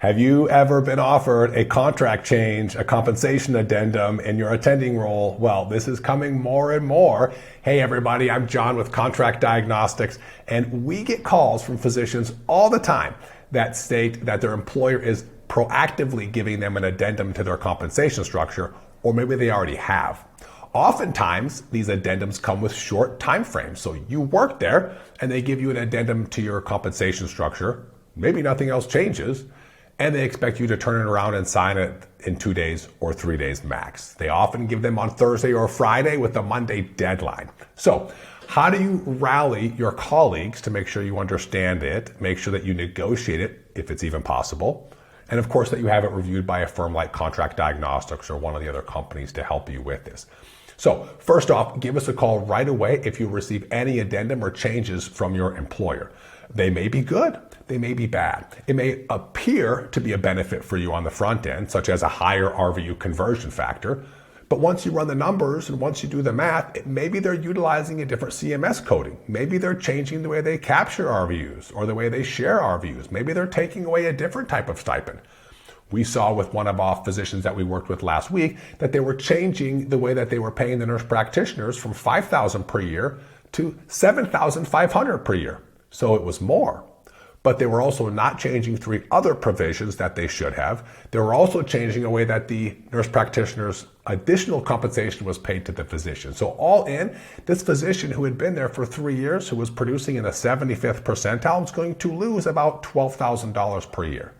Have you ever been offered a contract change, a compensation addendum in your attending role? Well, this is coming more and more. Hey everybody, I'm John with Contract Diagnostics, and we get calls from physicians all the time that state that their employer is proactively giving them an addendum to their compensation structure, or maybe they already have. Oftentimes, these addendums come with short time frames. So you work there and they give you an addendum to your compensation structure. Maybe nothing else changes. And they expect you to turn it around and sign it in 2 days or 3 days max. They often give them on Thursday or Friday with a Monday deadline. So how do you rally your colleagues to make sure you understand it, make sure that you negotiate it if it's even possible, and of course that you have it reviewed by a firm like Contract Diagnostics or one of the other companies to help you with this? So first off, give us a call right away if you receive any addendum or changes from your employer. They may be good, they may be bad. It may appear to be a benefit for you on the front end, such as a higher RVU conversion factor. But once you run the numbers and once you do the math, maybe they're utilizing a different CMS coding. Maybe they're changing the way they capture RVUs or the way they share RVUs. Maybe they're taking away a different type of stipend. We saw with one of our physicians that we worked with last week that they were changing the way that they were paying the nurse practitioners from $5,000 per year to $7,500 per year. So it was more. But they were also not changing 3 other provisions that they should have. They were also changing the way that the nurse practitioner's additional compensation was paid to the physician. So all in, this physician who had been there for 3 years, who was producing in the 75th percentile, is going to lose about $12,000 per year.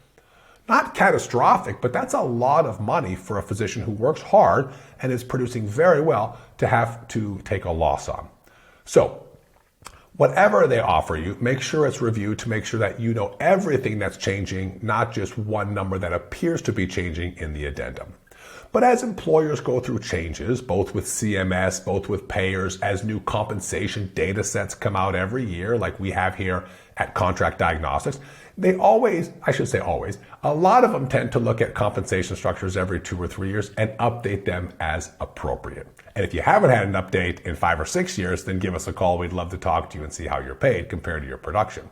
Not catastrophic, but that's a lot of money for a physician who works hard and is producing very well to have to take a loss on. So whatever they offer you, make sure it's reviewed to make sure that you know everything that's changing, not just one number that appears to be changing in the addendum. But as employers go through changes, both with CMS, both with payers, as new compensation data sets come out every year, like we have here at Contract Diagnostics, they always, I should say always, a lot of them tend to look at compensation structures every 2 or 3 years and update them as appropriate. And if you haven't had an update in 5 or 6 years, then give us a call. We'd love to talk to you and see how you're paid compared to your production.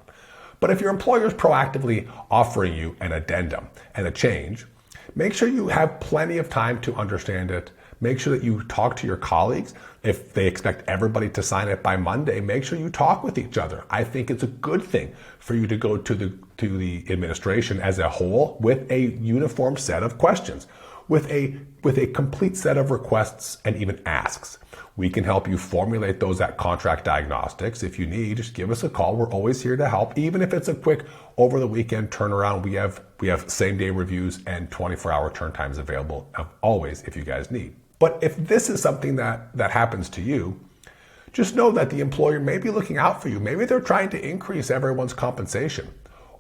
But if your employer is proactively offering you an addendum and a change, make sure you have plenty of time to understand it. Make sure that you talk to your colleagues. If they expect everybody to sign it by Monday, make sure you talk with each other. I think it's a good thing for you to go to the administration as a whole with a uniform set of questions, with a complete set of requests and even asks. We can help you formulate those at Contract Diagnostics. If you need, just give us a call. We're always here to help. Even if it's a quick over the weekend turnaround, we have same day reviews and 24-hour turn times available always if you guys need. But if this is something that happens to you, just know that the employer may be looking out for you. Maybe they're trying to increase everyone's compensation,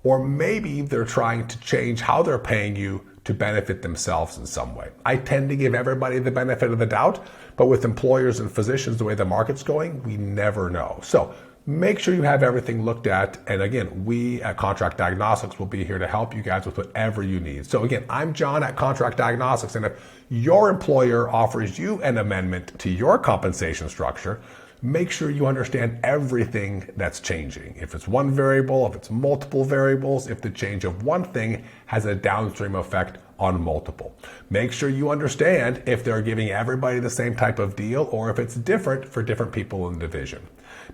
or maybe they're trying to change how they're paying you to benefit themselves in some way. I tend to give everybody the benefit of the doubt, but with employers and physicians, the way the market's going, we never know. So make sure you have everything looked at. And again, we at Contract Diagnostics will be here to help you guys with whatever you need. So again, I'm John at Contract Diagnostics. And if your employer offers you an amendment to your compensation structure, make sure you understand everything that's changing. If it's one variable, if it's multiple variables, if the change of one thing has a downstream effect on multiple. Make sure you understand if they're giving everybody the same type of deal or if it's different for different people in the division.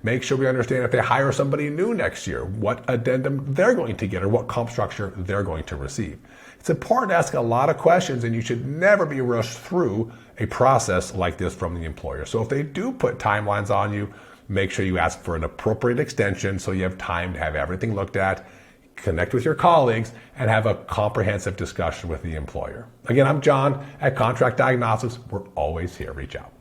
Make sure we understand if they hire somebody new next year, what addendum they're going to get or what comp structure they're going to receive. It's important to ask a lot of questions, and you should never be rushed through a process like this from the employer. So if they do put timelines on you, make sure you ask for an appropriate extension so you have time to have everything looked at, connect with your colleagues, and have a comprehensive discussion with the employer. Again, I'm John at Contract Diagnostics. We're always here. Reach out.